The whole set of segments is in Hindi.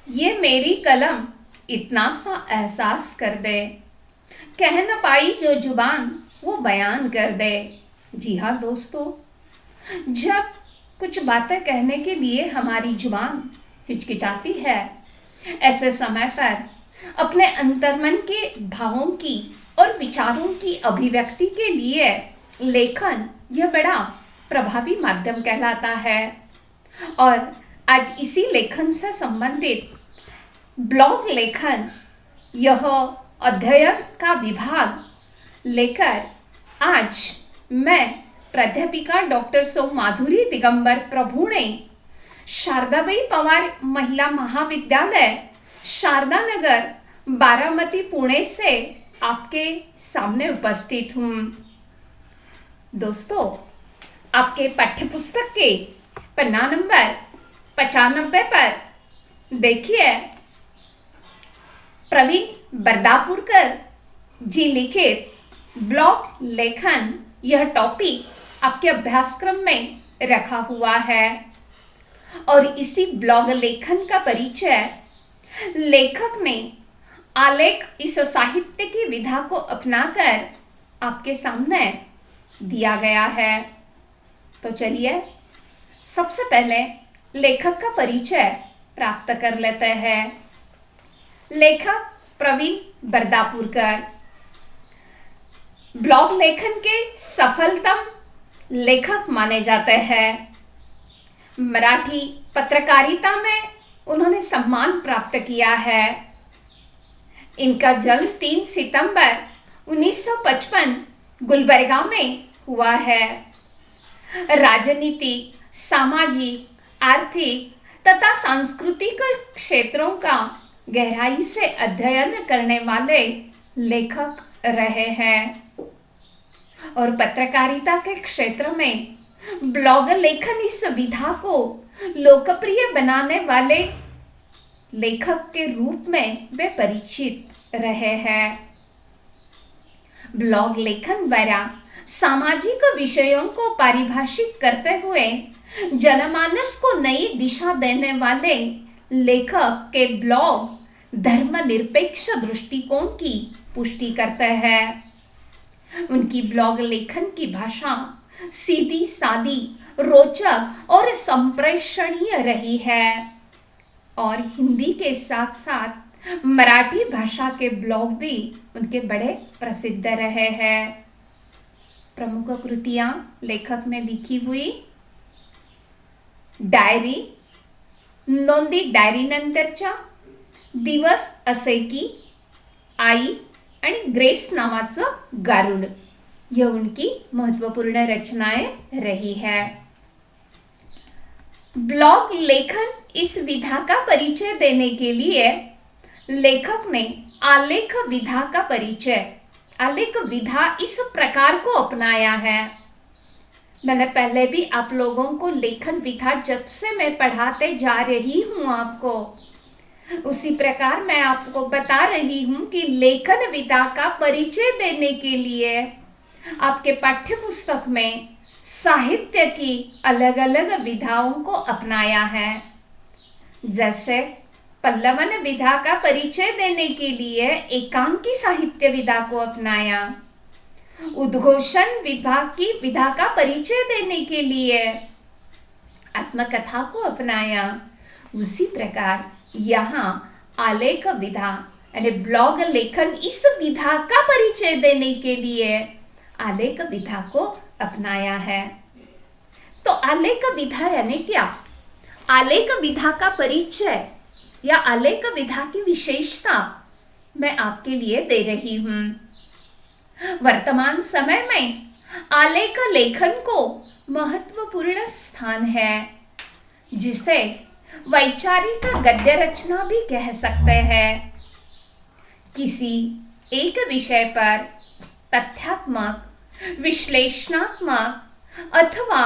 ये मेरी कलम इतना सा एहसास कर दे, कह न पाई जो जुबान वो बयान कर दे। जी हाँ दोस्तों, जब कुछ बातें कहने के लिए हमारी जुबान हिचकिचाती है, ऐसे समय पर अपने अंतर्मन के भावों की और विचारों की अभिव्यक्ति के लिए लेखन यह बड़ा प्रभावी माध्यम कहलाता है। और आज इसी लेखन से संबंधित ब्लॉग लेखन यह अध्ययन का विभाग लेकर आज मैं प्राध्यापिका डॉक्टर सौ माधुरी दिगंबर प्रभु ने शारदाबाई पवार महिला महाविद्यालय शारदा नगर बारामती पुणे से आपके सामने उपस्थित हूँ। दोस्तों, आपके पाठ्यपुस्तक के पन्ना नंबर 95 पर देखिए प्रवीण बरदापुरकर जी लिखित ब्लॉग लेखन यह टॉपिक आपके अभ्यासक्रम में रखा हुआ है। और इसी ब्लॉग लेखन का परिचय लेखक ने आलेख इस साहित्य की विधा को अपनाकर आपके सामने दिया गया है। तो चलिए सबसे पहले लेखक का परिचय प्राप्त कर लेते हैं। लेखक प्रवीण बरदापुरकर ब्लॉग लेखन के सफलतम लेखक माने जाते हैं। मराठी पत्रकारिता में उन्होंने सम्मान प्राप्त किया है। इनका जन्म 3 सितंबर 1955 गुलबर्गा में हुआ है। राजनीतिक, सामाजिक, आर्थिक तथा सांस्कृतिक क्षेत्रों का गहराई से अध्ययन करने वाले लेखक रहे हैं और पत्रकारिता के क्षेत्र में ब्लॉग लेखन इस विधा को लोकप्रिय बनाने वाले लेखक के रूप में वे परिचित रहे हैं। ब्लॉग लेखन द्वारा सामाजिक विषयों को पारिभाषित करते हुए जनमानस को नई दिशा देने वाले लेखक के ब्लॉग धर्मनिरपेक्ष दृष्टिकोण की पुष्टि करते हैं। उनकी ब्लॉग लेखन की भाषा सीधी सादी, रोचक और संप्रेषणीय रही है और हिंदी के साथ साथ मराठी भाषा के ब्लॉग भी उनके बड़े प्रसिद्ध रहे हैं। प्रमुख कृतियां लेखक ने लिखी हुई डायरी, नोंदी डायरी नंतरच्या, दिवस असे की, आई आणि ग्रेस नावाचं गारुड, यह उनकी महत्वपूर्ण रचनाएं रही है। ब्लॉग लेखन इस विधा का परिचय देने के लिए लेखक ने आलेख विधा का परिचय, आलेख विधा इस प्रकार को अपनाया है। मैंने पहले भी आप लोगों को लेखन विधा जब से मैं पढ़ाते जा रही हूँ आपको, उसी प्रकार मैं आपको बता रही हूँ कि लेखन विधा का परिचय देने के लिए आपके पाठ्य पुस्तक में साहित्य की अलग अलग विधाओं को अपनाया है। जैसे पल्लवन विधा का परिचय देने के लिए एकांकी साहित्य विधा को अपनाया, उद्घोषण विभाग की विधा का परिचय देने के लिए आत्मकथा को अपनाया, उसी प्रकार यहाँ आलेख विधा यानी ब्लॉग लेखन इस विधा का परिचय देने के लिए आलेख विधा को अपनाया है। तो आलेख विधा यानी क्या? आलेख विधा का परिचय या आलेख विधा की विशेषता मैं आपके लिए दे रही हूँ। वर्तमान समय में आलेख लेखन को महत्वपूर्ण स्थान है, जिसे वैचारिक गद्य रचना भी कह सकते हैं। किसी एक विषय पर तथ्यात्मक, विश्लेषणात्मक अथवा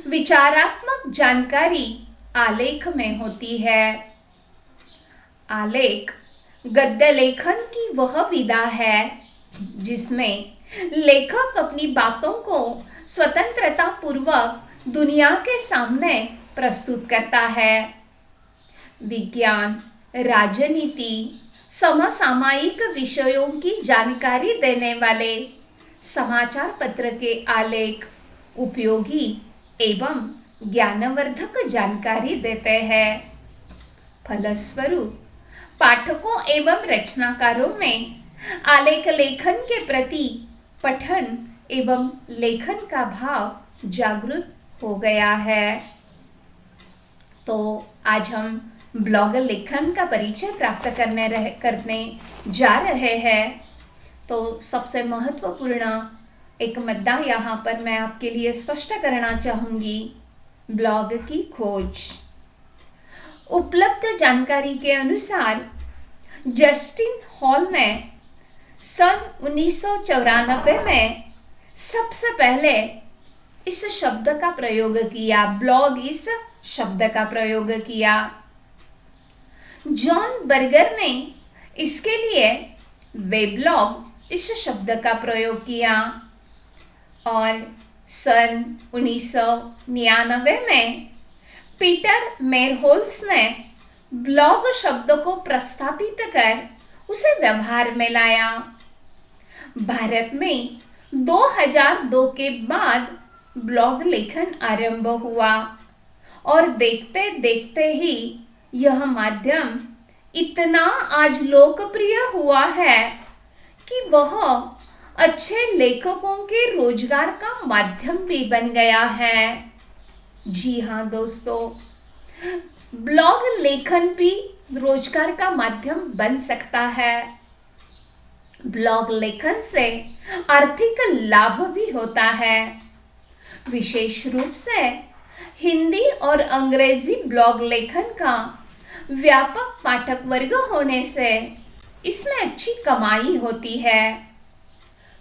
विचारात्मक जानकारी आलेख में होती है। आलेख गद्य लेखन की वह विधा है जिसमें लेखक अपनी बातों को स्वतंत्रता पूर्वक दुनिया के सामने प्रस्तुत करता है। विज्ञान, राजनीति, समसामयिक विषयों की जानकारी देने वाले समाचार पत्र के आलेख उपयोगी एवं ज्ञानवर्धक जानकारी देते हैं। फलस्वरूप पाठकों एवं रचनाकारों में आलेख लेखन के प्रति पठन एवं लेखन का भाव जागृत हो गया है। तो आज हम ब्लॉग लेखन का परिचय प्राप्त करने जा रहे हैं। तो सबसे महत्वपूर्ण एक मुद्दा यहाँ पर मैं आपके लिए स्पष्ट करना चाहूँगी, ब्लॉग की खोज। उपलब्ध जानकारी के अनुसार जस्टिन हॉल ने सन 1994 में सबसे पहले इस शब्द का प्रयोग किया, ब्लॉग इस शब्द का प्रयोग किया। जॉन बर्गर ने इसके लिए वेब्लॉग इस शब्द का प्रयोग किया और सन 1999 में पीटर मेरहोल्स ने ब्लॉग शब्द को प्रस्तावित कर उसे व्यवहार में लाया। भारत में 2002 के बाद ब्लॉग लेखन आरंभ हुआ और देखते देखते ही यह माध्यम इतना आज लोकप्रिय हुआ है कि वह अच्छे लेखकों के रोजगार का माध्यम भी बन गया है। जी हाँ दोस्तों, ब्लॉग लेखन भी रोजगार का माध्यम बन सकता है। ब्लॉग लेखन से आर्थिक लाभ भी होता है। विशेष रूप से हिंदी और अंग्रेजी ब्लॉग लेखन का व्यापक पाठक वर्ग होने से इसमें अच्छी कमाई होती है।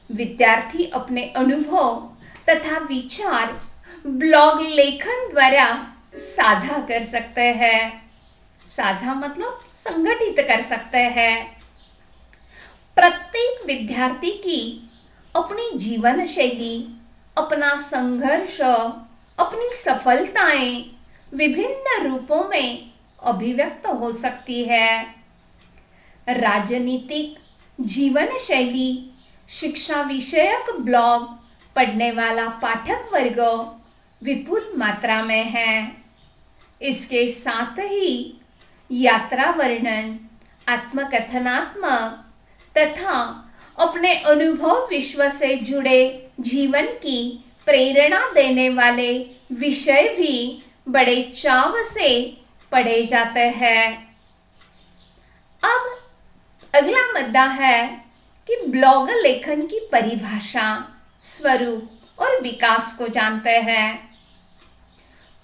विद्यार्थी अपने अनुभव तथा विचार ब्लॉग लेखन द्वारा साझा कर सकते हैं। साझा मतलब संगठित कर सकते हैं। प्रत्येक विद्यार्थी की अपनी जीवन शैली, अपना संघर्ष, अपनी सफलताएं विभिन्न रूपों में अभिव्यक्त हो सकती है। राजनीतिक, जीवन शैली, शिक्षा विषयक ब्लॉग पढ़ने वाला पाठक वर्ग विपुल मात्रा में है। इसके साथ ही यात्रा वर्णन, आत्मकथनात्मक तथा अपने अनुभव विश्व से जुड़े जीवन की प्रेरणा देने वाले विषय भी बड़े चाव से पढ़े जाते हैं। अब अगला मुद्दा है कि ब्लॉग लेखन की परिभाषा, स्वरूप और विकास को जानते हैं।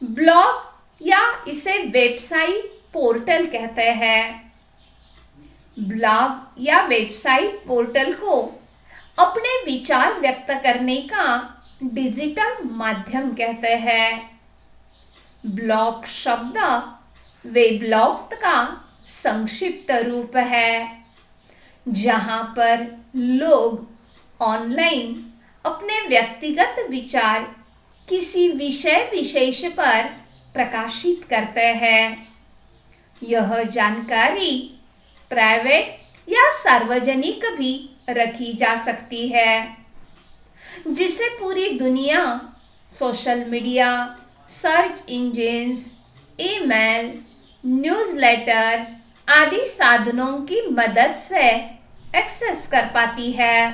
ब्लॉग या इसे वेबसाइट पोर्टल कहते हैं। ब्लॉग या वेबसाइट पोर्टल को अपने विचार व्यक्त करने का डिजिटल माध्यम कहते हैं। ब्लॉग शब्द वेबलॉग का संक्षिप्त रूप है, जहां पर लोग ऑनलाइन अपने व्यक्तिगत विचार किसी विषय विशेष पर प्रकाशित करते हैं। यह जानकारी प्राइवेट या सार्वजनिक भी रखी जा सकती है, जिसे पूरी दुनिया social media, search engines, email, newsletter आदि साधनों की मदद से एक्सेस कर पाती है।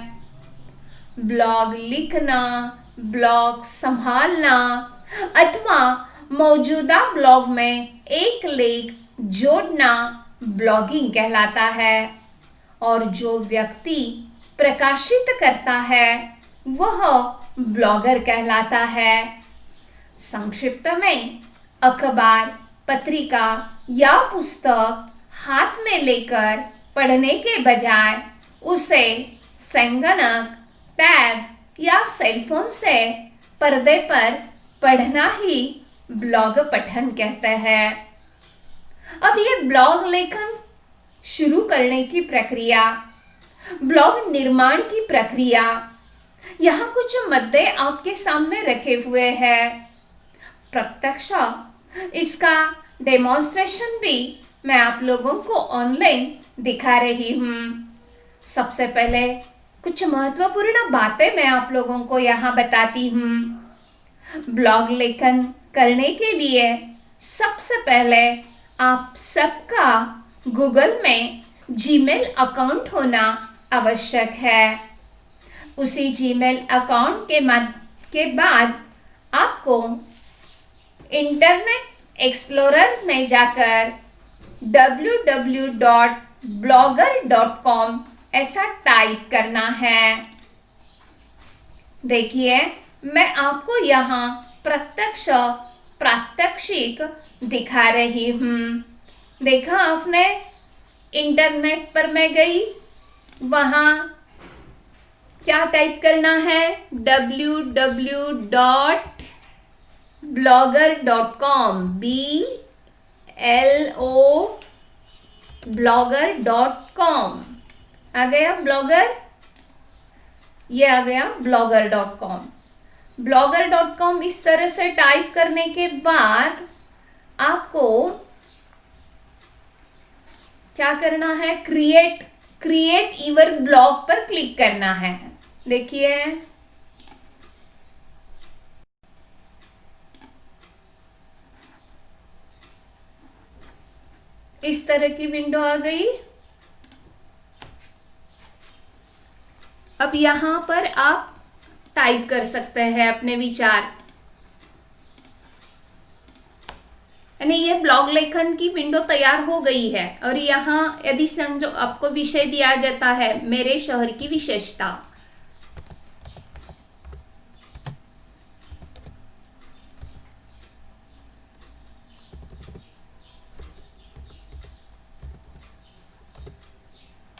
ब्लॉग लिखना, ब्लॉग संभालना अथवा मौजूदा ब्लॉग में एक लेख जोड़ना ब्लॉगिंग कहलाता है और जो व्यक्ति प्रकाशित करता है वह ब्लॉगर कहलाता है। संक्षिप्त में अखबार, पत्रिका या पुस्तक हाथ में लेकर पढ़ने के बजाय उसे संगणक, टैब या सेलफोन से पर्दे पर पढ़ना ही ब्लॉग पठन कहते हैं। अब ये ब्लॉग लेखन शुरू करने की प्रक्रिया, ब्लॉग निर्माण की प्रक्रिया, यहाँ कुछ मुद्दे आपके सामने रखे हुए हैं। प्रत्यक्ष इसका डेमोन्स्ट्रेशन भी मैं आप लोगों को ऑनलाइन दिखा रही हूँ। सबसे पहले कुछ महत्वपूर्ण बातें मैं आप लोगों को यहाँ बताती हूँ। ब्लॉग लेखन करने के लिए सबसे पहले आप सबका गूगल में जीमेल अकाउंट होना आवश्यक है। उसी जीमेल अकाउंट के बाद आपको इंटरनेट एक्सप्लोरर में जाकर www.blogger.com ऐसा टाइप करना है। देखिए, मैं आपको यहाँ प्रात्यक्षिक दिखा रही हूँ। देखा आपने, इंटरनेट पर मैं गई, वहाँ क्या टाइप करना है, www.blogger.com blogger.com आ गया ब्लॉगर, ये आ गया blogger.com। blogger.com इस तरह से टाइप करने के बाद आपको क्या करना है, क्रिएट यूर ब्लॉग पर क्लिक करना है। देखिए, इस तरह की विंडो आ गई। अब यहां पर आप टाइप कर सकते हैं अपने विचार, यानी ये ब्लॉग लेखन की विंडो तैयार हो गई है। और यहाँ यदि समझो आपको विषय दिया जाता है मेरे शहर की विशेषता,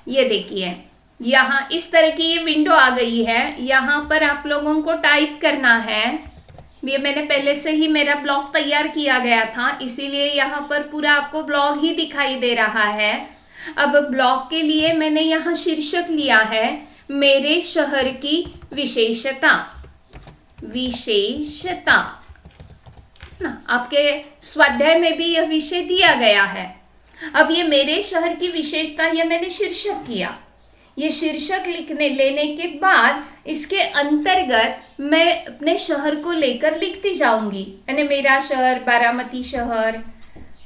ये देखिए यहाँ इस तरह की ये विंडो आ गई है। यहाँ पर आप लोगों को टाइप करना है, ये मैंने पहले से ही मेरा ब्लॉग तैयार किया गया था, इसीलिए यहाँ पर पूरा आपको ब्लॉग ही दिखाई दे रहा है। अब ब्लॉग के लिए मैंने यहाँ शीर्षक लिया है मेरे शहर की विशेषता ना, आपके स्वाध्याय में भी यह विषय दिया गया है। अब ये मेरे शहर की विशेषता, ये मैंने शीर्षक किया। ये शीर्षक लेने के बाद इसके अंतर्गत मैं अपने शहर को लेकर लिखती जाऊंगी, यानी मेरा शहर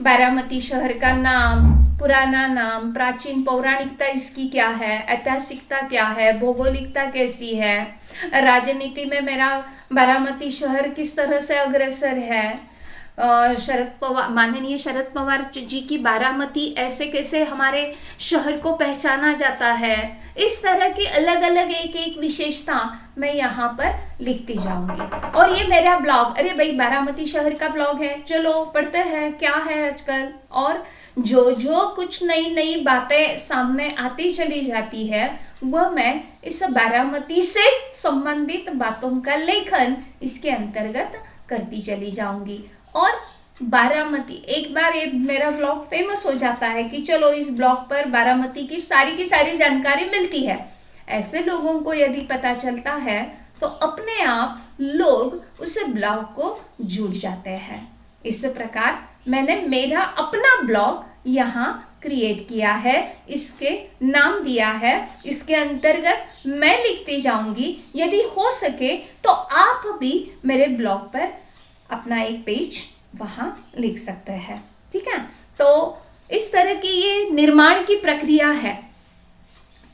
बारामती शहर का नाम, पुराना नाम, प्राचीन पौराणिकता इसकी क्या है, ऐतिहासिकता क्या है, भौगोलिकता कैसी है, राजनीति में मेरा बारामती शहर किस तरह से अग्रसर है, माननीय शरद पवार जी की बारामती ऐसे कैसे हमारे शहर को पहचाना जाता है। इस तरह की अलग अलग एक विशेषता मैं यहाँ पर लिखती जाऊंगी। और ये मेरा ब्लॉग, अरे भाई बारामती शहर का ब्लॉग है, चलो पढ़ते हैं क्या है आजकल। और जो कुछ नई नई बातें सामने आती चली जाती है वह मैं इस बारामती से संबंधित बातों का लेखन इसके अंतर्गत करती चली जाऊंगी। और बारामती, एक बार ये मेरा ब्लॉग फेमस हो जाता है कि चलो इस ब्लॉग पर बारामती की सारी जानकारी मिलती है, ऐसे लोगों को यदि पता चलता है तो अपने आप लोग उस ब्लॉग को जुड़ जाते हैं। इस प्रकार मैंने मेरा अपना ब्लॉग यहाँ क्रिएट किया है, इसके नाम दिया है, इसके अंतर्गत मैं लिखती जाऊंगी। यदि हो सके तो आप भी मेरे ब्लॉग पर अपना एक पेज वहाँ लिख सकते हैं, ठीक है। तो इस तरह की ये निर्माण की प्रक्रिया है,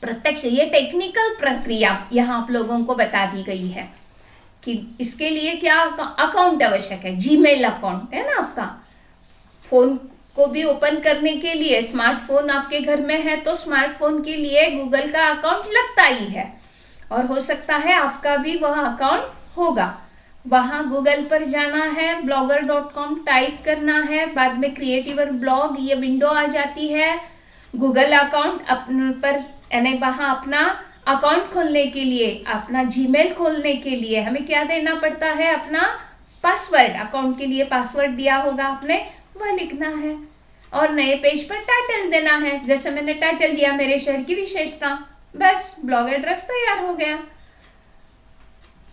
प्रत्यक्ष ये टेक्निकल प्रक्रिया यहाँ आप लोगों को बता दी गई है कि इसके लिए क्या अकाउंट आवश्यक है, जीमेल अकाउंट है ना आपका। फोन को भी ओपन करने के लिए, स्मार्टफोन आपके घर में है तो स्मार्टफोन के लिए गूगल का अकाउंट लगता ही है, और हो सकता है आपका भी वह अकाउंट होगा। वहाँ गूगल पर जाना है, blogger.com टाइप करना है, बाद में क्रिएट यूर ब्लॉग ये विंडो आ जाती है। गूगल अकाउंट पर यानी वहाँ अपना अकाउंट खोलने के लिए, अपना जीमेल खोलने के लिए हमें क्या देना पड़ता है, अपना पासवर्ड। अकाउंट के लिए पासवर्ड दिया होगा आपने, वह लिखना है। और नए पेज पर टाइटल देना है, जैसे मैंने टाइटल दिया मेरे शहर की विशेषता, बस ब्लॉग एड्रेस तैयार हो गया।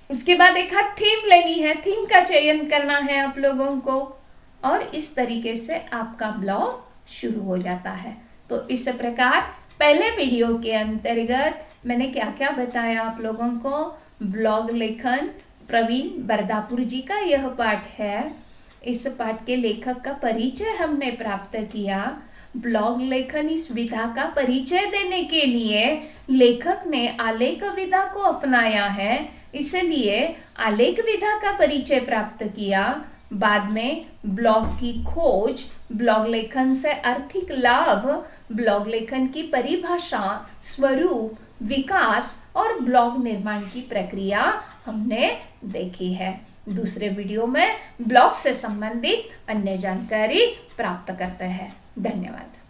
उसके बाद एक हाथ थीम लेनी है, थीम का चयन करना है आप लोगों को, और इस तरीके से आपका ब्लॉग शुरू हो जाता है। तो इस प्रकार पहले वीडियो के अंतर्गत मैंने क्या क्या बताया आप लोगों को। ब्लॉग लेखन प्रवीण बरदापुर जी का यह पाठ है। इस पाठ के लेखक का परिचय हमने प्राप्त किया। ब्लॉग लेखन इस विधा का परिचय देने के लिए लेखक ने आलेख विधा को अपनाया है, इसलिए आलेख विधा का परिचय प्राप्त किया। बाद में ब्लॉग की खोज, ब्लॉग लेखन से आर्थिक लाभ, ब्लॉग लेखन की परिभाषा, स्वरूप, विकास और ब्लॉग निर्माण की प्रक्रिया हमने देखी है। दूसरे वीडियो में ब्लॉग से संबंधित अन्य जानकारी प्राप्त करते हैं। धन्यवाद।